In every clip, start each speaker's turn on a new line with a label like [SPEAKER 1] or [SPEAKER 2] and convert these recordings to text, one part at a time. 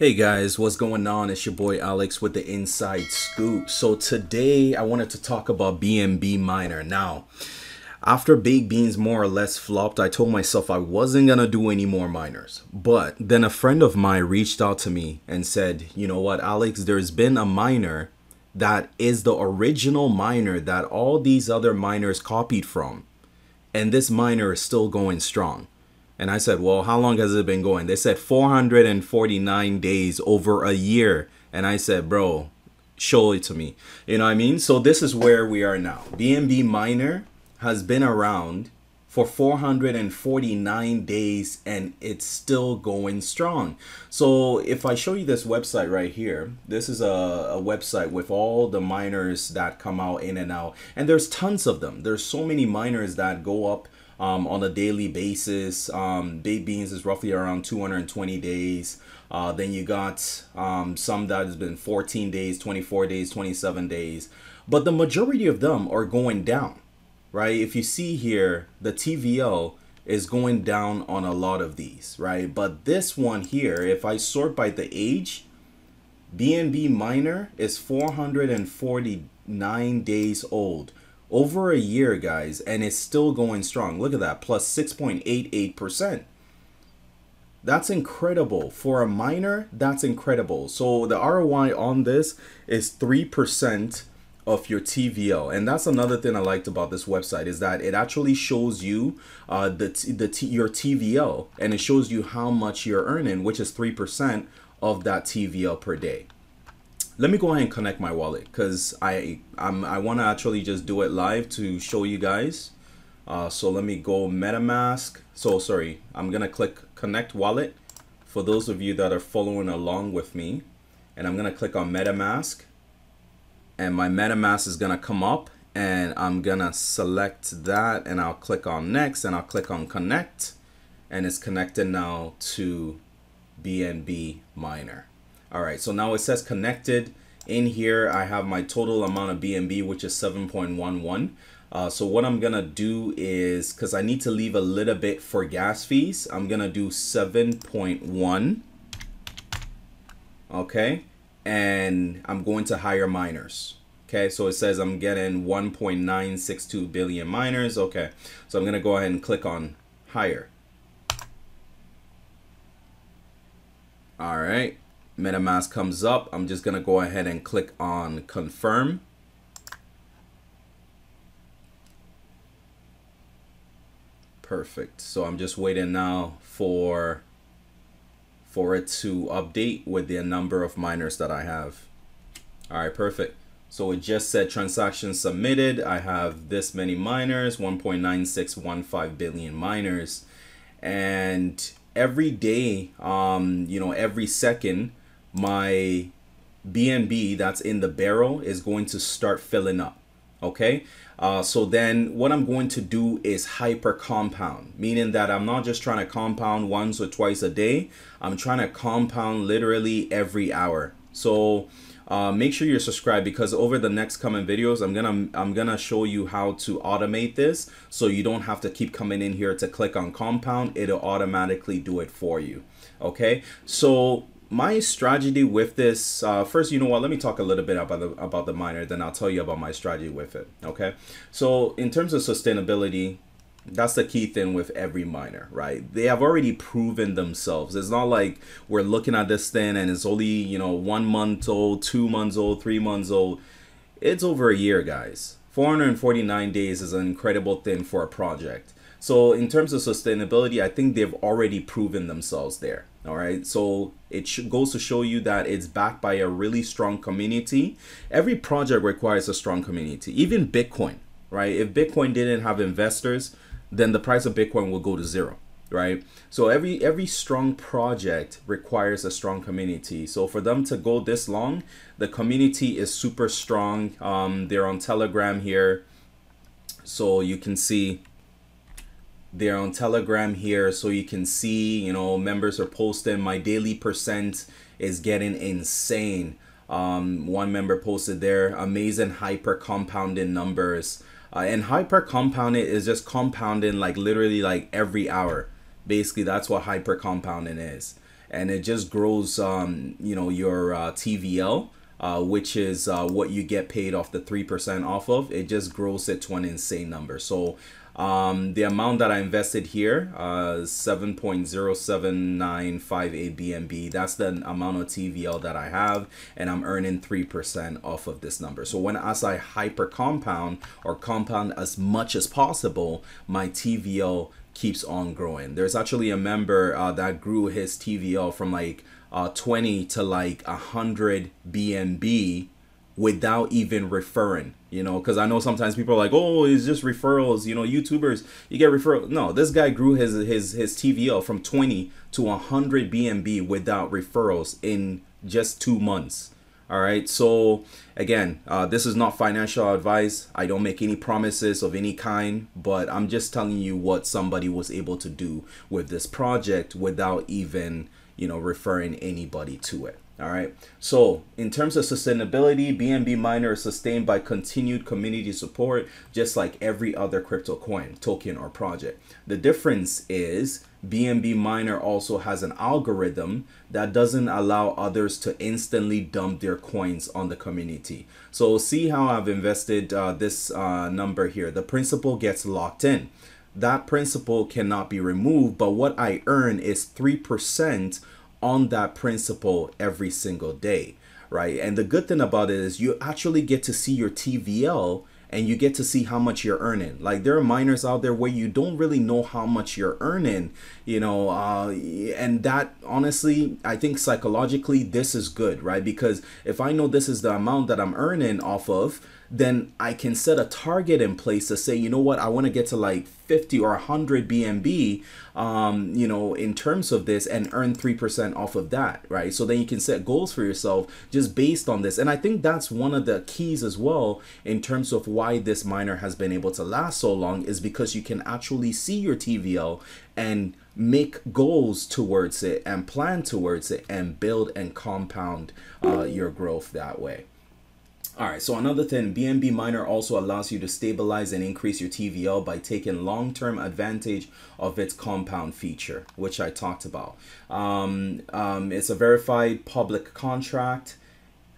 [SPEAKER 1] Hey guys, what's going on? It's your boy Alex with the Inside Scoop. So today I wanted to talk about BNB Miner. Now, after Baked Beans more or less flopped, I told myself I wasn't gonna do any more miners. But then a friend of mine reached out to me and said, you know what, Alex, there's been a miner that is the original miner that all these other miners copied from. And this miner is still going strong. And I said, well, how long has it been going? They said 449 days, over a year. And I said, bro, show it to me. You know what I mean? So this is where we are now. BNB Miner has been around for 449 days and it's still going strong. So if I show you this website right here, this is a website with all the miners that come out in and out. And there's tons of them. There's so many miners that go up on a daily basis. Baked Beans is roughly around 220 days. Then you got some that has been 14 days, 24 days, 27 days. But the majority of them are going down, right? If you see here, the TVL is going down on a lot of these, right? But this one here, if I sort by the age, BNB Miner is 449 days old. Over a year, guys, and it's still going strong. Look at that, plus 6.88%. That's incredible. For a miner, that's incredible. So the ROI on this is 3% of your TVL. And that's another thing I liked about this website, is that it actually shows you your TVL, and it shows you how much you're earning, which is 3% of that TVL per day. Let me go ahead and connect my wallet, because I want to actually just do it live to show you guys. So let me go MetaMask. So sorry, I'm going to click connect wallet for those of you that are following along with me. And I'm going to click on MetaMask. And my MetaMask is going to come up. And I'm going to select that. And I'll click on next. And I'll click on connect. And it's connected now to BNB Miner. All right, so now it says connected. In here, I have my total amount of BNB, which is 7.11. So what I'm gonna do is, because I need to leave a little bit for gas fees, I'm gonna do 7.1. Okay, and I'm going to hire miners. Okay, so it says I'm getting 1.962 billion miners. Okay, so I'm gonna go ahead and click on hire. All right. MetaMask comes up. I'm just gonna go ahead and click on confirm. Perfect. So I'm just waiting now for it to update with the number of miners that I have. All right, perfect. So it just said transaction submitted. I have this many miners, 1.9615 billion miners, and every day, every second, my BNB that's in the barrel is going to start filling up. Okay, so then what I'm going to do is hyper compound, meaning that I'm not just trying to compound once or twice a day. I'm trying to compound literally every hour. So make sure you're subscribed, because over the next coming videos, I'm gonna show you how to automate this, so you don't have to keep coming in here to click on compound. It'll automatically do it for you. Okay, so my strategy with this, first, you know what, let me talk a little bit about the miner, then I'll tell you about my strategy with it. Okay, so in terms of sustainability, that's the key thing with every miner, right? They have already proven themselves. It's not like we're looking at this thing and it's only 1 month old, 2 months old, 3 months old. It's over a year, guys. 449 days is an incredible thing for a project. So in terms of sustainability, I think they've already proven themselves there. All right, so it goes to show you that it's backed by a really strong community. Every project requires a strong community, even Bitcoin, right? If Bitcoin didn't have investors, then the price of Bitcoin will go to zero, right? So every strong project requires a strong community. So for them to go this long, the community is super strong. They're on Telegram here, so you can see they're on Telegram here, so you can see, members are posting. My daily percent is getting insane. One member posted there, amazing hyper compounding numbers. And hyper compounding is just compounding like literally like every hour. Basically, that's what hyper compounding is. and it just grows you know, your TVL, which is what you get paid off the 3% off of. It just grows it to an insane number. So the amount that I invested here, 7.07958 BNB, that's the amount of TVL that I have, and I'm earning 3% off of this number. So as I hyper compound or compound as much as possible, my TVL keeps on growing. There's actually a member that grew his TVL from like 20 to like 100 BNB without even referring, you know, because I know sometimes people are like, oh, it's just referrals, you know, YouTubers, you get referrals. No, this guy grew his TVL from 20 to 100 BNB without referrals in just 2 months. All right, so again, this is not financial advice. I don't make any promises of any kind, but I'm just telling you what somebody was able to do with this project without even, you know, referring anybody to it. All right, so in terms of sustainability, BNB Miner is sustained by continued community support, just like every other crypto coin, token, or project. The difference is BNB Miner also has an algorithm that doesn't allow others to instantly dump their coins on the community. So see how I've invested this number here. The principal gets locked in. That principal cannot be removed, but what I earn is 3% on that principal every single day, right? And the good thing about it is you actually get to see your TVL and you get to see how much you're earning. Like there are miners out there where you don't really know how much you're earning, you know, and that honestly, I think psychologically this is good, right? Because if I know this is the amount that I'm earning off of, then I can set a target in place to say, you know what, I want to get to like 50 or 100 BNB, you know, in terms of this, and earn 3% off of that, right? So then you can set goals for yourself just based on this. And I think that's one of the keys as well in terms of why this miner has been able to last so long, is because you can actually see your TVL and make goals towards it and plan towards it and build and compound your growth that way. All right, so another thing, BNB Miner also allows you to stabilize and increase your TVL by taking long-term advantage of its compound feature, which I talked about. It's a verified public contract.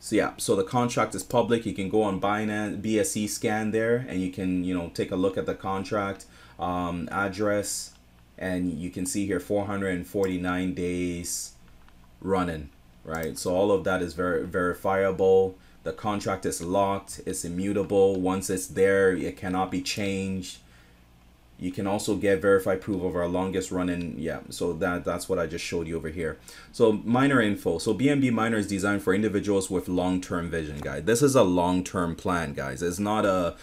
[SPEAKER 1] So yeah, so the contract is public. You can go on Binance, BSC scan there, and you can, you know, take a look at the contract address, and you can see here 449 days running, right? So all of that is verifiable. The contract is locked, it's immutable. Once it's there, it cannot be changed. You can also get verified proof of our longest running. Yeah, so that's what I just showed you over here. So miner info. So BNB Miner is designed for individuals with long-term vision, guys. This is a long-term plan, guys. It's not a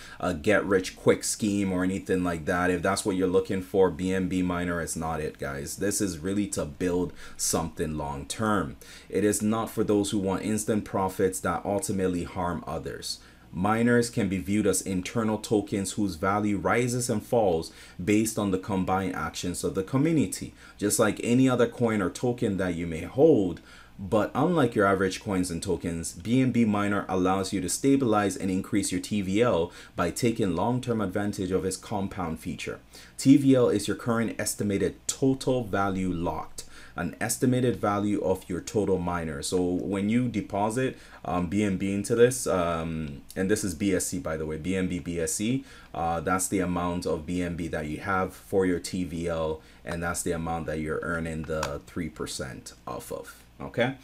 [SPEAKER 1] get-rich-quick scheme or anything like that. If that's what you're looking for, BNB Miner is not it, guys. This is really to build something long-term. It is not for those who want instant profits that ultimately harm others. Miners can be viewed as internal tokens whose value rises and falls based on the combined actions of the community, just like any other coin or token that you may hold. But unlike your average coins and tokens, BNB Miner allows you to stabilize and increase your TVL by taking long-term advantage of its compound feature. TVL is your current estimated total value locked, an estimated value of your total miner. So when you deposit BNB into this, and this is BSC, by the way, BNB BSC, that's the amount of BNB that you have for your TVL, and that's the amount that you're earning the 3% off of. Okay,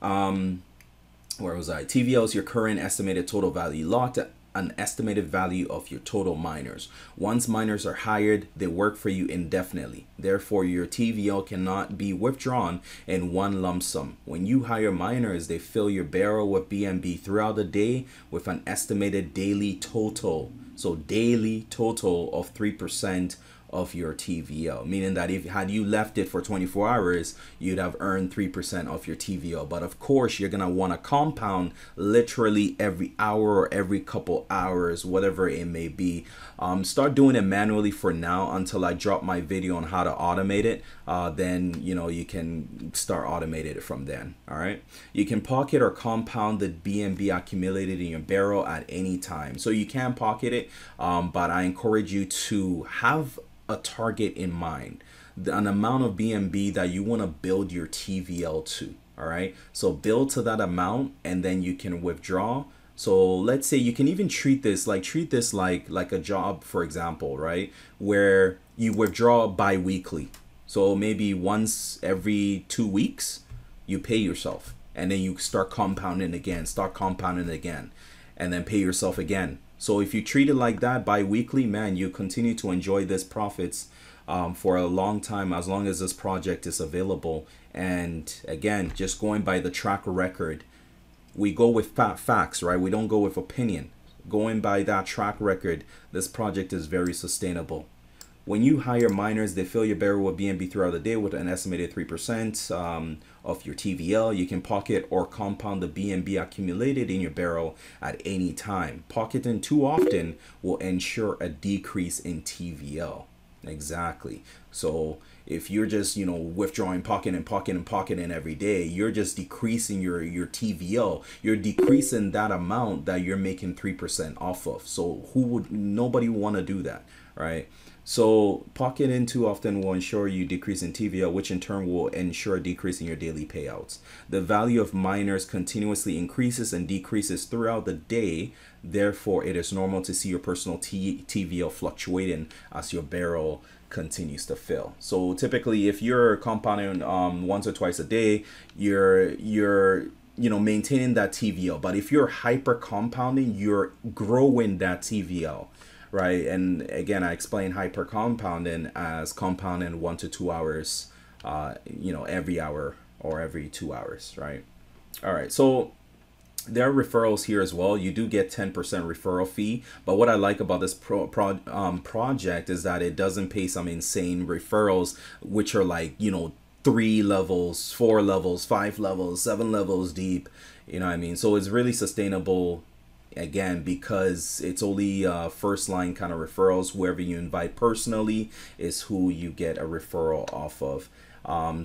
[SPEAKER 1] where was I? TVL is your current estimated total value locked, an estimated value of your total miners. Once miners are hired, they work for you indefinitely. Therefore, your TVL cannot be withdrawn in one lump sum. When you hire miners, they fill your barrel with BNB throughout the day with an estimated daily total. So daily total of 3% of your TVL, meaning that if had you left it for 24 hours, you'd have earned 3% of your TVL. But of course, you're gonna want to compound literally every hour or every couple hours, whatever it may be. Start doing it manually for now until I drop my video on how to automate it. Then you know you can start automating it from then. All right, you can pocket or compound the BNB accumulated in your barrel at any time. So you can pocket it, but I encourage you to have a target in mind. an amount of BNB that you want to build your TVL to. All right, so build to that amount and then you can withdraw. So let's say you can even treat this like a job, for example, right? Where you withdraw bi-weekly. So maybe once every 2 weeks, you pay yourself and then you start compounding again, and then pay yourself again. So if you treat it like that bi-weekly, man, you continue to enjoy this profits for a long time, as long as this project is available. And again, just going by the track record, we go with facts, right? We don't go with opinion. Going by that track record, this project is very sustainable. When you hire miners, they fill your barrel with BNB throughout the day with an estimated 3% of your TVL. You can pocket or compound the BNB accumulated in your barrel at any time. Pocketing too often will ensure a decrease in TVL. Exactly. So if you're just, withdrawing, pocketing every day, you're just decreasing your TVL. You're decreasing that amount that you're making 3% off of. So nobody want to do that, right? So pocketing too often will ensure you decrease in TVL, which in turn will ensure a decrease in your daily payouts. The value of miners continuously increases and decreases throughout the day. Therefore, it is normal to see your personal TVL fluctuating as your barrel continues to fill. So typically, if you're compounding once or twice a day, you're maintaining that TVL. But if you're hyper compounding, you're growing that TVL. Right, and again, I explain hyper compounding as compounding 1 to 2 hours, every hour or every 2 hours, right? All right, so there are referrals here as well. You do get 10% referral fee, but what I like about this project is that it doesn't pay some insane referrals, which are like 3 levels, 4 levels, 5 levels, 7 levels deep. You know what I mean? So it's really sustainable. Again, because it's only first line kind of referrals. Whoever you invite personally is who you get a referral off of.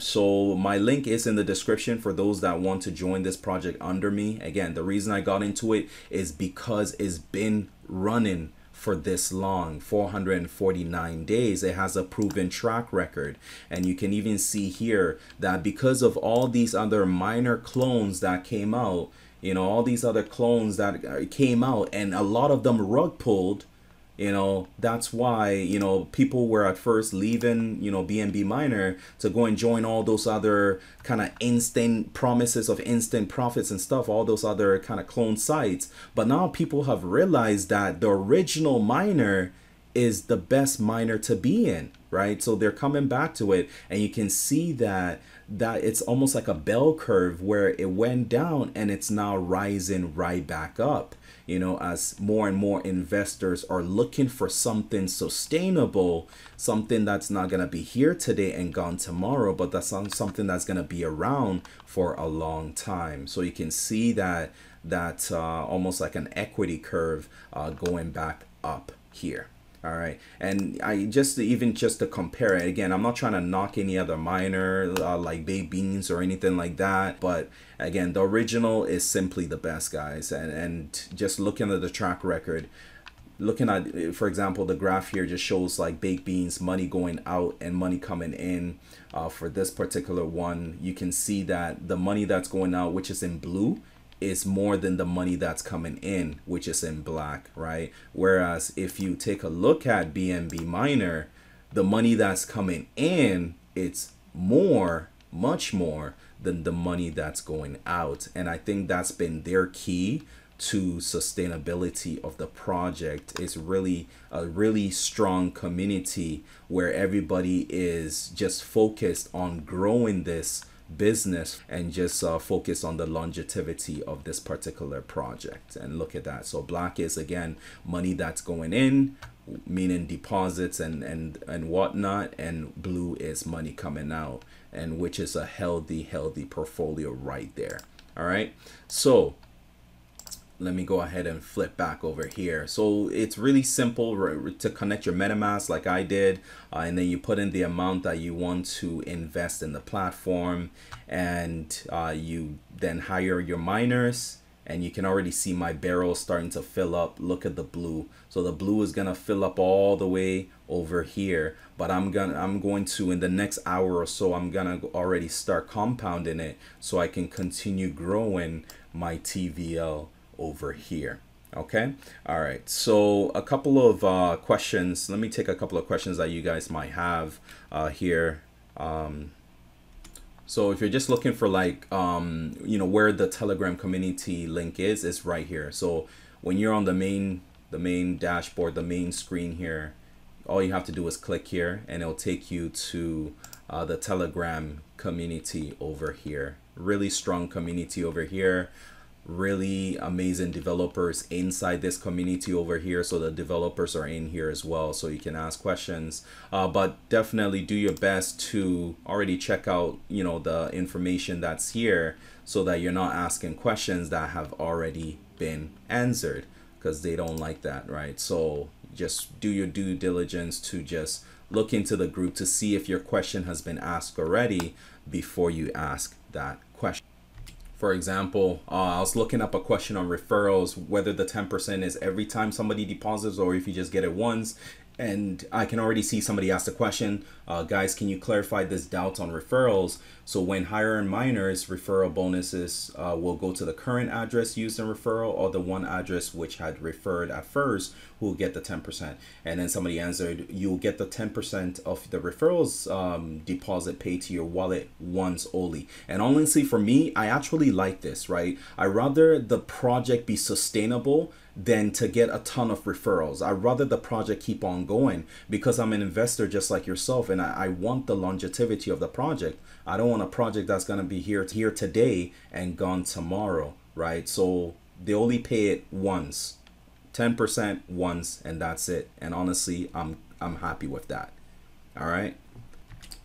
[SPEAKER 1] So my link is in the description for those that want to join this project under me. Again, the reason I got into it is because it's been running for this long, 449 days. It has a proven track record, and you can even see here that because of all these other minor clones that came out, all these other clones that came out, and a lot of them rug pulled, that's why, people were at first leaving, BNB Miner to go and join all those other kind of instant promises of instant profits and stuff, all those other kind of clone sites. But now people have realized that the original miner is the best miner to be in, right? So they're coming back to it, and you can see that it's almost like a bell curve where it went down and it's now rising right back up, as more and more investors are looking for something sustainable, something that's not going to be here today and gone tomorrow, but that's something that's going to be around for a long time. So you can see that almost like an equity curve going back up here. All right, and I just to compare it again, I'm not trying to knock any other miner like Baked Beans or anything like that, but again, the original is simply the best, guys. And just looking at the track record, looking at, for example, the graph here just shows like Baked Beans, money going out and money coming in. For this particular one, you can see that the money that's going out, which is in blue, is more than the money that's coming in, which is in black, right? Whereas if you take a look at BNB Miner, the money that's coming in, it's much more than the money that's going out. And I think that's been their key to sustainability of the project. Is really a really strong community where everybody is just focused on growing this business and just focus on the longevity of this particular project. And look at that. So black is again money that's going in, meaning deposits and whatnot, and blue is money coming out, and which is a healthy portfolio right there. All right, so let me go ahead and flip back over here. So it's really simple to connect your MetaMask like I did, and then you put in the amount that you want to invest in the platform, and you then hire your miners, and you can already see my barrel starting to fill up. Look at the blue. So the blue is gonna fill up all the way over here, but I'm going to, in the next hour or so, I'm gonna already start compounding it so I can continue growing my TVL over here. Okay. All right. So a couple of questions. Let me take a couple of questions that you guys might have here. So if you're just looking for like, you know, where the Telegram community link is, it's right here. So when you're on the main dashboard, the main screen here, all you have to do is click here and it'll take you to the Telegram community over here. Really strong community over here. Really amazing developers inside this community over here, so the developers are in here as well, so you can ask questions, but definitely do your best to already check out, you know, the information that's here, so that you're not asking questions that have already been answered, because they don't like that, right? So just do your due diligence to just look into the group to see if your question has been asked already before you ask that question. For example, I was looking up a question on referrals, whether the 10% is every time somebody deposits or if you just get it once. And I can already see somebody asked the question, guys, can you clarify this doubt on referrals? So when hiring miners, referral bonuses will go to the current address used in referral or the one address which had referred at first, who will get the 10%. And then somebody answered, you'll get the 10% of the referrals deposit paid to your wallet once only. And honestly, for me, I actually like this, right? I rather the project be sustainable than to get a ton of referrals. I'd rather the project keep on going, because I'm an investor just like yourself, and I want the longevity of the project. I don't want a project that's going to be here today and gone tomorrow, right? So they only pay it once, 10% once, and that's it. And honestly, I'm happy with that. All right.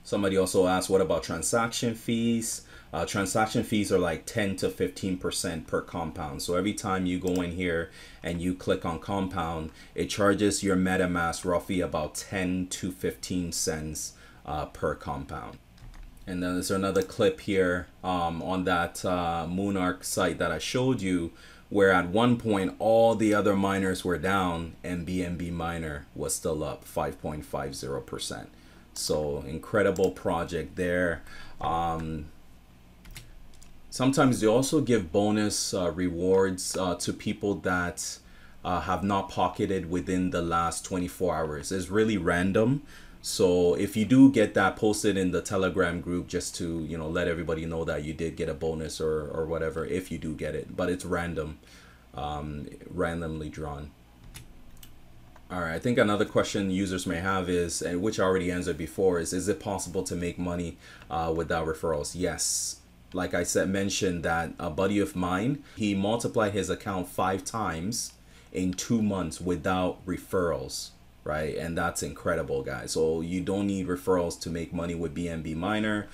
[SPEAKER 1] Somebody also asked, what about transaction fees? Transaction fees are like 10 to 15% per compound. So every time you go in here and you click on compound, it charges your MetaMask roughly about 10 to 15 cents per compound. And then there's another clip here on that Monarch site that I showed you, where at one point all the other miners were down and BNB Miner was still up 5.50%. So incredible project there. Sometimes they also give bonus rewards to people that have not pocketed within the last 24 hours. It's really random. So if you do get that, posted in the Telegram group just to, you know, let everybody know that you did get a bonus or whatever, if you do get it. But it's random, randomly drawn. All right, I think another question users may have is, and which I already answered before, is it possible to make money without referrals? Yes. Like I said, mentioned that a buddy of mine, he multiplied his account 5 times in 2 months without referrals, right? And that's incredible, guys. So you don't need referrals to make money with BNB Miner.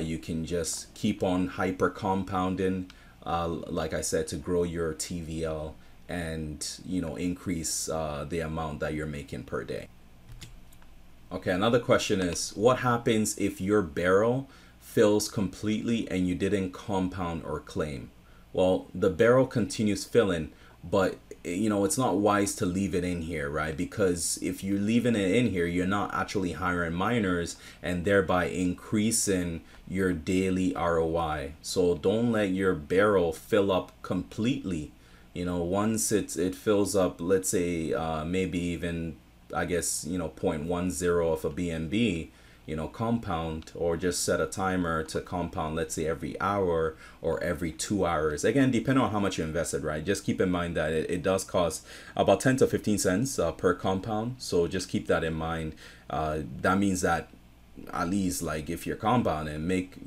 [SPEAKER 1] You can just keep on hyper compounding, like I said, to grow your TVL and, you know, increase the amount that you're making per day. Okay, another question is, what happens if your barrel fills completely and you didn't compound or claim? Well, the barrel continues filling, but you know, it's not wise to leave it in here, right? Because if you're leaving it in here, you're not actually hiring miners and thereby increasing your daily ROI. So don't let your barrel fill up completely. You know, once it fills up, let's say maybe even, I guess, you know, 0.10 of a BNB, you know, compound, or just set a timer to compound, let's say every hour or every 2 hours. Again, depending on how much you invested, right? Just keep in mind that it does cost about 10 to 15 cents per compound. So just keep that in mind. That means that at least, like, if you're compounding, make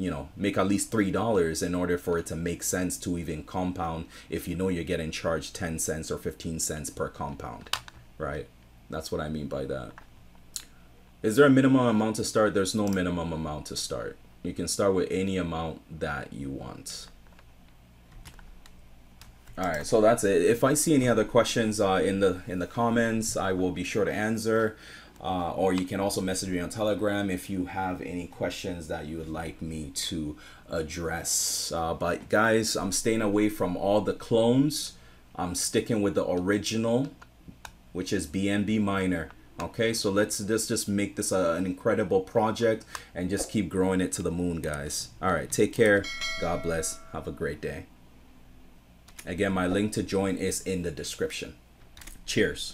[SPEAKER 1] at least $3 in order for it to make sense to even compound, if you know you're getting charged 10 cents or 15 cents per compound, right? That's what I mean by that. Is there a minimum amount to start? There's no minimum amount to start. You can start with any amount that you want. All right, so that's it. If I see any other questions in the comments, I will be sure to answer. or you can also message me on Telegram if you have any questions that you would like me to address. But guys, I'm staying away from all the clones. I'm sticking with the original, which is BNB Miner. Okay, so let's just make this an incredible project and just keep growing it to the moon, guys. All right, take care. God bless. Have a great day. Again, my link to join is in the description. Cheers.